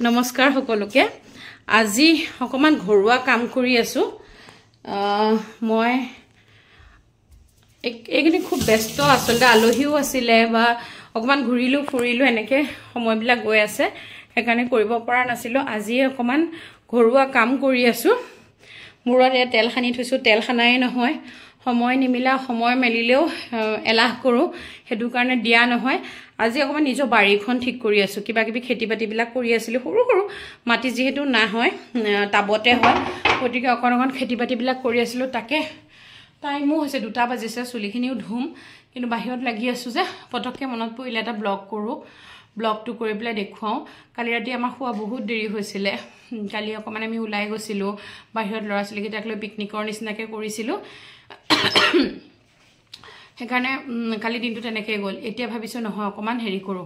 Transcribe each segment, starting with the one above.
নমস্কাৰ সকলোকে আজি অকমান ঘৰুৱা কাম কৰি আছো মই একদিন খুব ব্যস্ত আসলে আলহিও আছিলে বা অকমান ঘুৰিলো ফুৰিলো এনেকে সময়বিলাক গৈ আছে সেইকাৰণে কৰিব পৰা নাছিলো আজি অকমান ঘৰুৱা কাম কৰি আছো মুৰত তেল খানি থৈছো তেল খানাই নহয় সময় নিমিলা সময় মেলিলেও এলাহ কৰো হেতু কাৰণে দিয়া নহয় আজি অকমান নিজৰ বাৰীখন ঠিক কৰি আছো কিবা কিবি খেতি বাতি বিলাক কৰি আছিল সৰু সৰু মাটি যেহেতু না হয় টাবতে হয় গতিকে অকন খেতি বাতি বিলাক কৰি আছিল তাকে টাইমো হৈছে 2টা বাজিছে চুলিখিনিও ধুম কিন্তু বাহিৰত লাগি আছো যে পটককে মনত পৰিলে এটা ব্লগ কৰো ব্লগটো কৰি পেলাই দেখুৱাও কালি ৰাতি আমাৰ খোৱা বহুত দেৰি হৈছিল কালি অকমান আমি উলাই গৈছিলো বাহিৰত লৰা চলিকিটাক লৈ পিকনিকৰ নিচিনাকে কৰিছিলো সেইকাৰণে কালি দিনটো তেনেকৈ গ'ল এতিয়া ভাবিছো নহয় অকমান হেৰি কৰো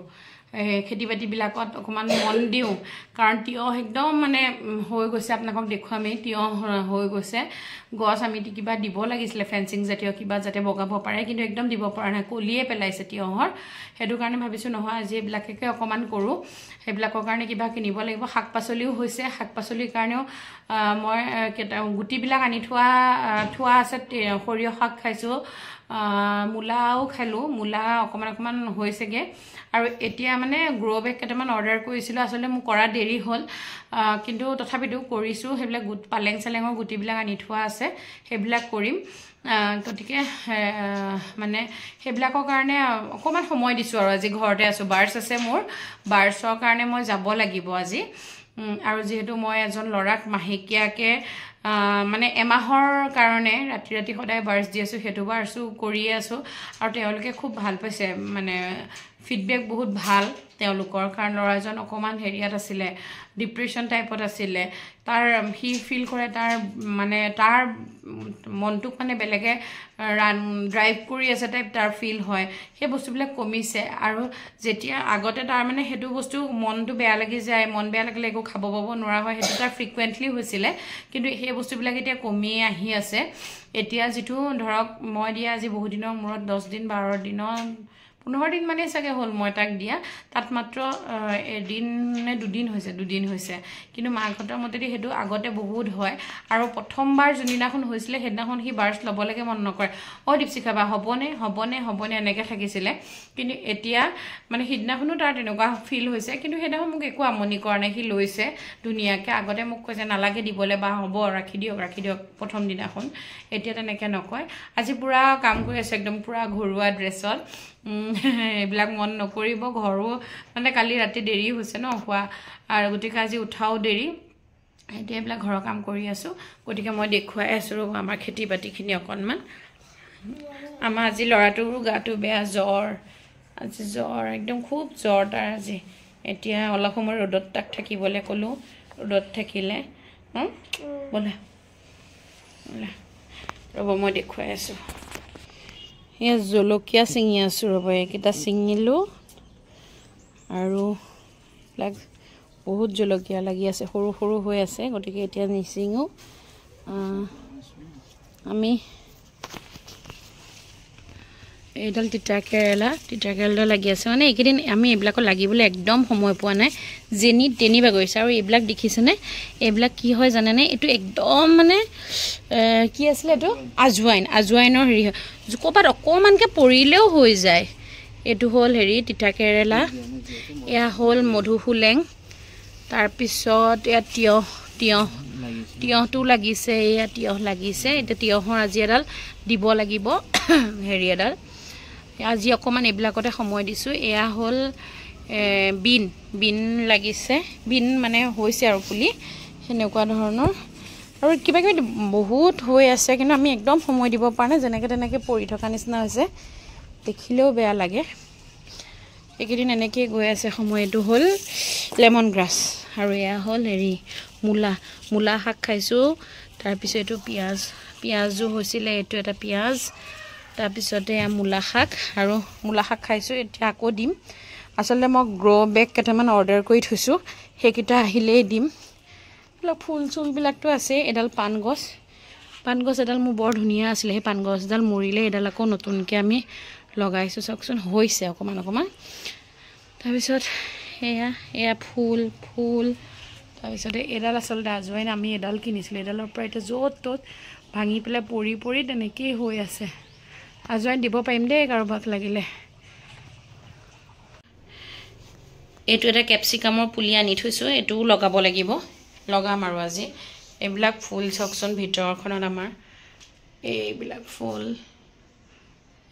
খেতি বাতি বিলাকত অকমান মন দিও কাৰণ তিয়হ একদম মানে হৈ গৈছে আপোনাক দেখুৱামে তিয়হ হৈ গৈছে গছ আমি কিবা দিব লাগিছিল ফেন্সিং জাতীয় কিবা যাতে বগাব পাৰে কিন্তু একদম দিব পৰা নাই কলিয়ে পেলাইছে তিয়হৰ হেতু কাৰণে ভাবিছো নহয় আজি বিলাককে অকমান কৰো হেবিলাকৰ কাৰণে কিবা কিনিব লাগিব শাক পাচলিও হৈছে শাক পাচলিৰ কাৰণেও মই গুটি বিলাক আনি থোৱা আছে সৰিয়হ শাক খাইছো মুলাও খালো মুলা অকমান হৈছেগে আৰু এতিয়া মানে গ্ৰো বেগ কেটামান অৰ্ডাৰ কৰিছিল আসলে মোক কৰা দেৰি হল কিন্তু তথাপিতো কৰিছো হেবিলাক পালেং চালেঙৰ গুটি বিলাক আনি থোৱা আছে হেবিলাক কৰিম গতিকে মানে হেবিলাকৰ কাৰণে অকমান সময় দিছো আৰু আজি ঘৰতে আছো বাৰ্ছ আছে মোৰ বাৰ্ছৰ কাৰণে মই যাব লাগিব আজি আৰু যেহেতু মই এজন লৰাক মাহেকিয়াকে মানে এমাহৰ কাৰণে ৰাতি ৰাতি সদায় বাৰ্ছ দি আছো হেতু বাৰ্ছু কৰি আছো আৰু তেওঁলোকে খুব ভাল পাইছে মানে ফিডবেক বহুত ভাল তেওঁলোকৰ কাৰণ লৰাজন অকমান হেৰিয়াত আছিলে ডিপ্ৰেছন টাইপত আছিলে তাৰ হি ফিল কৰে তাৰ মানে তাৰ মনটোক মানে বেলেগে ৰান ড্ৰাইভ কৰি আছে টাইপ তাৰ ফিল হয় সেই বস্তুবিলাক কমিছে আৰু যেতিয়া আগতে তাৰ মানে হেতু বস্তু মনটো বেয়া লাগি যায় মন বেয়া লাগিলে একো খাব পাব নোৱাৰা হয় হেতু তাৰ ফ্ৰিকুৱেন্টলি হৈছিলে কিন্তু সেই বস্তুবিলাক এতিয়া কমি আহি আছে এতিয়া যেটো ধৰক মই দিয়া আজি বহুত দিনৰ মূৰত 10 দিন 12 দিনৰ 15 দিন মানে চাগে হল মই তাক দিয়া তাত মাত্ৰ এদিন নে দুদিন হৈছে কিন্তু মাঘতৰ মতেদি হেতু আগতে বহুত হয় আৰু প্ৰথমবাৰ জুনিনাখন হৈছিল হেদিনাখন হি বাৰ্ছ লব লাগে মন নকৰে অ দীপশিখা বা হবনে এনেকে থাকিছিলে কিন্তু এতিয়া মানে হিদিনাখনো তাৰ তেনেকুৱা ফিল হৈছে কিন্তু হেদিনাখন মোক একো আমনি কৰা নাই হি লৈছে দুনিয়াকে আগতে মোক কৈছে নালাগে দিবলে বা হ'ব ৰাখি দিয়ক প্ৰথম দিনাখন এতিয়া তেনেকে নকয় আজি পুৰা কাম কৰি আছে একদম পুৰা ঘৰুৱা ড্ৰেছত এবিলাক মন নকৰিব ঘৰো মানে কালি ৰাতি দেৰি হৈছে ন হোৱা আৰু গতিকে আজি উঠাও দেৰি এতিয়া এবিলাক ঘৰৰ কাম কৰি আছো গতিকে মই দেখুৱাই আছো আমাৰ খেতি বাতিখিনি অকনমান আমাৰ আজি লৰাটোৰ গাটো বেয়া জ্বৰ আজি জ্বৰ একদম খুব জ্বৰ তাৰ আজি এতিয়া অলপ সময় ৰ'দত তাক থাকিবলৈ কলো ৰ'দত থাকিলে বলা ৰব মই দেখুৱাই আছো এ জলকীয়া চিঙি আছো ৰব একিটা চিঙিলো আৰু লাগ বহুত জলকীয়া লাগি আছে সৰু সৰু হৈ আছে গতিকে এতিয়া নিচিঙো আমি এইডাল তিতা কেৰেলা লাগি আছে মানে এইকেদিন আমি এইবিলাক লাগিবলৈ একদম সময় পোৱা নাই জেনি তেনি বাগৰিছে আৰু এইবিলাক দেখিছেনে এইবিলাক কি হয় জানেনে এটো একদম মানে কি আছিল এটো আজৱাইনৰ হেৰি কোপাত অকমানকে পৰিলেও হৈ যায় এটো হল হেৰি তিতা কেৰেলা এয়া হল মধুহুলেং তাৰ পিছত এয়া তিয়হটো লাগিছে এয়া তিয়হ লাগিছে এটা তিয়হৰ আজি এডাল দিব লাগিব হেৰি এডাল আজি অকমান এইবিলাকতে সময় দিছো এয়া হল বিন লাগিছে বিন মানে হৈছে আৰু পুলি হেনেকুৱা ধৰণৰ আৰু কিবা কিবি বহুত হৈ আছে কিন্তু আমি একদম সময় দিব পৰা নাই যেনেকে তেনেকে পৰি থকা নিচিনা হৈছে দেখিলেও বেয়া লাগে একেদিন এনেকে গৈ আছে সময়টো হল লেমন গ্ৰাছ আৰু এয়া হল হেৰি মুলা শাক খাইছো তাৰ পিছত এটো পিয়াজো হৈছিল এটো এটা পিয়াজ তাৰ পিছতে মুলা শাক খাইছো এতিয়া আকৌ দিম আসলে মই গ্ৰো বেগ কেটামান অৰ্ডাৰ কৰি থৈছো হেকিটা আহিলেই দিম ফুল বিলাকটো আছে এডাল পান গছ এডাল মোৰ বৰ ধুনিয়া আছিল হে পান গছডাল মৰিলে এডাল আকৌ নতুনকে আমি লগাইছো চাওকচোন হৈছে অকমান তাৰ পিছত এয়া ফুল ফুল তাৰপিছতে এডাল আচলতে আজৱাইন আমি এডাল কিনিছিলোঁ এডালৰ পৰা এতিয়া য'ত ত'ত ভাঙি পেলাই পৰি পৰি তেনেকেই হৈ আছে আজৱাইন দিব পাৰিম দেই কাৰোবাক লাগিলে এইটো এটা কেপচিকামৰ পুলি আনি থৈছোঁ এইটোও লগাব লাগিব লগাম আৰু আজি এইবিলাক ফুল চাওকচোন ভিতৰখনত আমাৰ এইবিলাক ফুল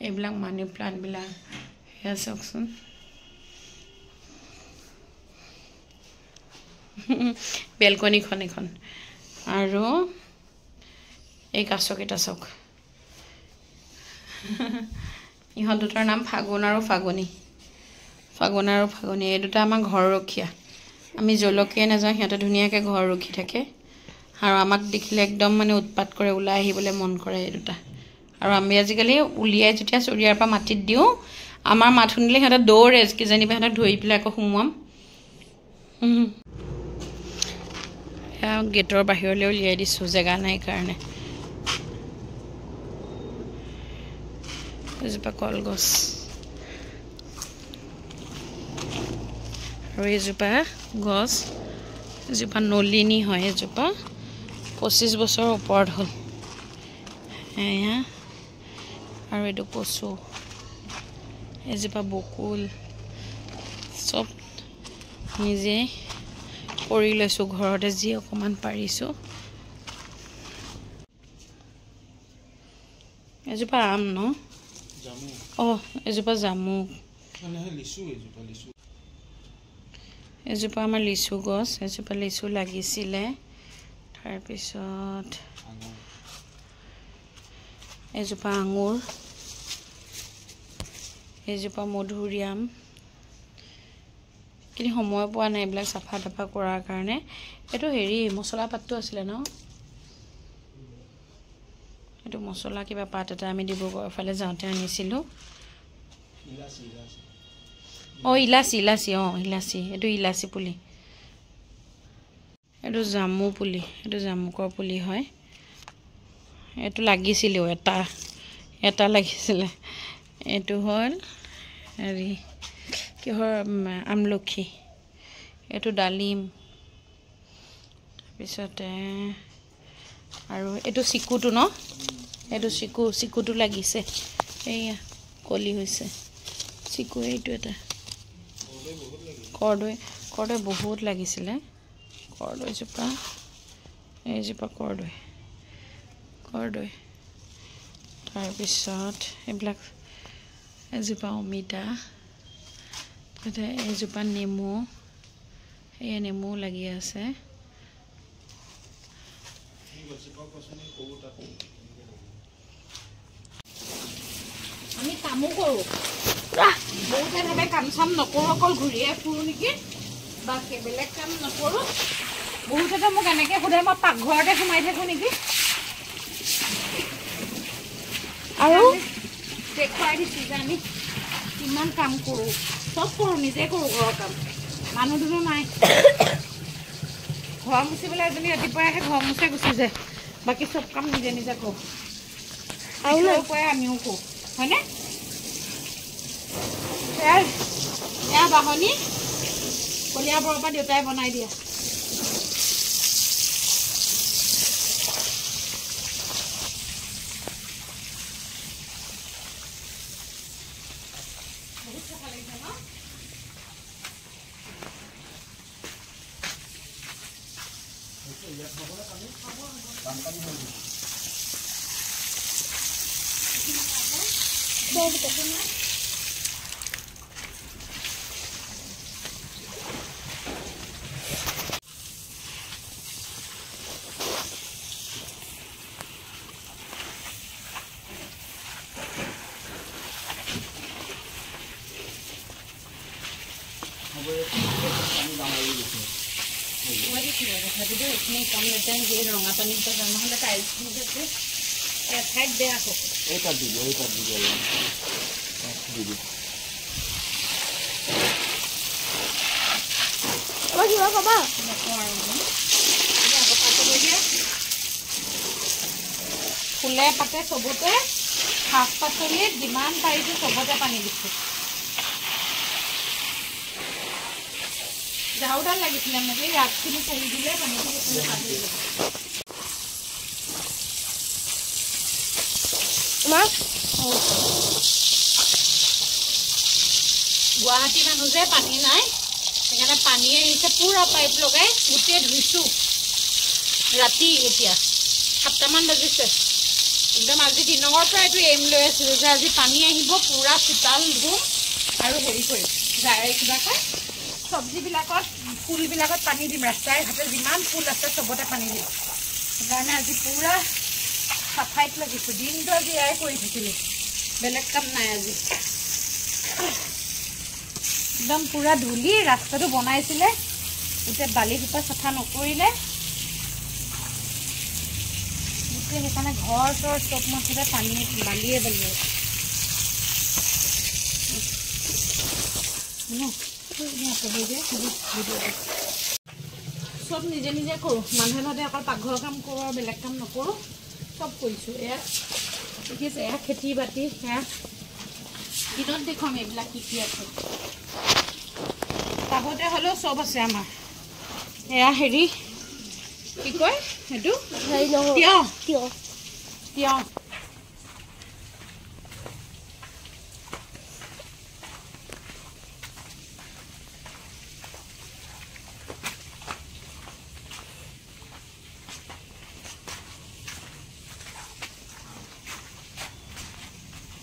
এইবিলাক মানি প্লাণ্টবিলাক সেয়া চাওকচোন বেলকনিখন এখন আৰু এই কাছকেইটা চাওক ইহঁত দুটাৰ নাম ফাগুন আৰু ফাগুনী এই দুটা আমাৰ ঘৰ ৰখীয়া আমি জলকীয়া নাযাওঁ সিহঁতে ধুনীয়াকৈ ঘৰ ৰখি থাকে আৰু আমাক দেখিলে একদম মানে উৎপাত কৰে ওলাই আহিবলৈ মন কৰে এই দুটা আৰু আমি আজিকালি উলিয়াই যেতিয়া চৰিয়াৰ পৰা মাটিত দিওঁ আমাৰ মাত শুনিলে সিহঁতে দৌৰে কিজানিবা সিহঁতক ধৰি পেলাই আকৌ সোমোৱাম গেটৰ বাহিৰলৈ উলিয়াই দিছোঁ জেগা নাই কাৰণে এজোপা কলগছ আৰু এজোপা গছ এজোপা নলিনী হয় এজোপা 25 বছৰৰ ওপৰত হ'ল এয়া আৰু এইটো কচু এজোপা বকুল চব নিজে কৰি লৈছোঁ ঘৰতে যি অকণমান পাৰিছোঁ এজোপা আম ন এজোপা জামুক এজোপা আমাৰ লিচু গছ এজোপা লিচু লাগিছিলে তাৰপিছত এজোপা আঙুৰ এজোপা মধুৰিআম কিন্তু সময় পোৱা নাই এইবিলাক চাফা তাফা কৰাৰ কাৰণে এইটো হেৰি মছলা পাতটো আছিলে ন এইটো মছলা কিবা পাত এটা আমি ডিব্ৰুগড়ৰ ফালে যাওঁতে আনিছিলোঁ ইলাচি এইটো ইলাচি পুলি এইটো জামু পুলি এইটো জামুকৰ পুলি হয় এইটো লাগিছিলেও এটা লাগিছিলে এইটো হ'ল হেৰি কিহৰ আমলখি এইটো ডালিম তাৰপিছতে আৰু এইটো চিকুটো ন এইটো চিকুটো লাগিছে এইয়া কলি হৈছে চিকু এইটো এটা কৰ্দৈ বহুত লাগিছিলে কৰ্দৈজোপা এইজোপা কৰ্দৈ তাৰপিছত এইবিলাক এজোপা অমিতা তাৰপিছতে এজোপা নেমু এই নেমু লাগি আছে আমি কামো কৰোঁ বহুতে ভাবে কাম চাম নকৰোঁ অকল ঘূৰিয়ে ফুৰোঁ নেকি বা বেলেগ কাম নকৰোঁ বহুতেতো মোক এনেকৈ সোধে মই পাকঘৰতে সোমাই থাকোঁ নেকি আৰু দেখুৱাই দিছোঁ যে আমি কিমান কাম কৰোঁ চব কৰোঁ নিজে কৰোঁ ঘৰৰ কাম মানুহ দুনো নাই ঘৰ মুচিবলৈ এজনী ৰাতিপুৱাই আহে ঘৰ মুচে গুচি যায় বাকী চব কাম নিজে নিজে কৰোঁ আৰু উপায় আমিও কৰোঁ হয়নে এয়া বাহনী কলিয়াবৰৰ পৰা দেউতাই বনাই দিয়া বহুত চাফা লাগিছে ন ৰঙা পানী নহ'লে টাইলছ ঠাইত বেয়া হ'ব ফুলে পাতে চবতে শাক পাচলিত যিমান পাৰিছোঁ চবতে পানী দিছোঁ ঝাৰুডাল লাগিছিলে মোক এই ৰাতখিনি চাৰি দিলে পানীটো কাটি গুৱাহাটী মানুহ যে পানী নাই সেইকাৰণে পানী আহিছে পুৰা পাইপ লগাই গোটেই ধুইছোঁ ৰাতি এতিয়া 7টামান বাজিছে একদম আজি দিনৰ পৰা এইটো এম লৈ আছিলোঁ যে আজি পানী আহিব পুৰা চোতাল ধুম আৰু হেৰি কৰিম কিবা কয় চব্জিবিলাকত ফুলবিলাকত পানী দিম ৰাস্তাই ঘাটে যিমান ফুল আছে চবতে পানী দিম সেইকাৰণে আজি পুৰা চাফাইত লাগিছোঁ দিনটো আজি এয়াই কৰি থাকিলোঁ বেলেগ কাম নাই আজি একদম পুৰা ধূলি ৰাস্তাটো বনাইছিলে এতিয়া বালি সোপা চাফা নকৰিলে গোটেই সেইকাৰণে ঘৰ চৰ চব মাছতে পানী বালিয়ে চব নিজে নিজে কৰোঁ মানুহে নহতে অকল পাকঘৰৰ কাম কৰোঁ আৰু বেলেগ কাম নকৰোঁ চব কৰিছোঁ এয়া দেখিছে এয়া খেতি বাতি সেয়া দিনত দেখুৱাম এইবিলাক কি কি আছে টাবতে হ'লেও চব আছে আমাৰ এয়া হেৰি কি কয় সেইটো তিয়হ তিয়হ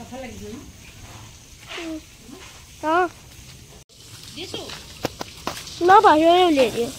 কথা লাগিছে দিছোঁ না বাহিৰলৈ উলিয়াই দিয়া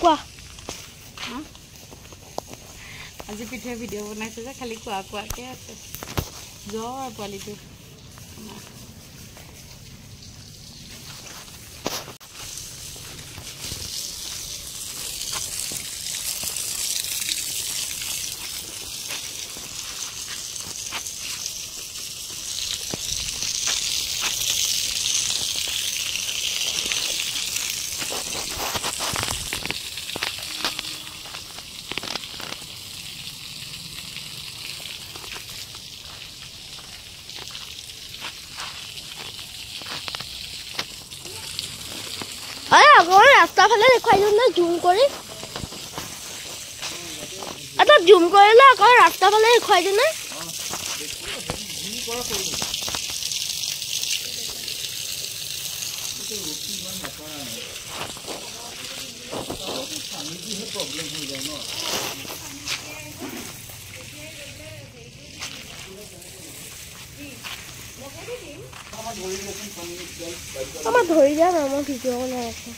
কোৱা আজি পিঠে ভিডিঅ' বনাইছে যে খালি কোৱা কোৱাকৈ আছে জ্বৰ পোৱালিটো ৰাস্তা ফালে দেখুৱাই দিওঁ না জুম কৰি এটা জুম কৰিলে আকৌ ৰাস্তা ফালে দেখুৱাই দিওঁ না আমাৰ ধৰি যাম আমাৰ ভিডিঅ' বনাই আছে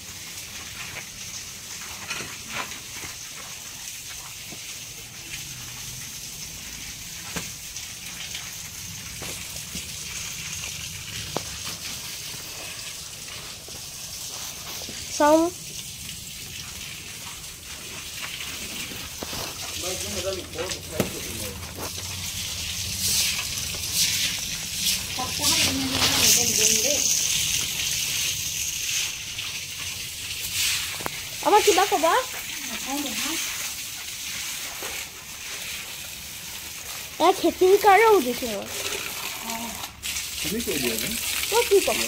চাওঁ আমাৰ কিবা ক'বা খেতিৰ কাৰণে সুধিছো মই কি ক'ম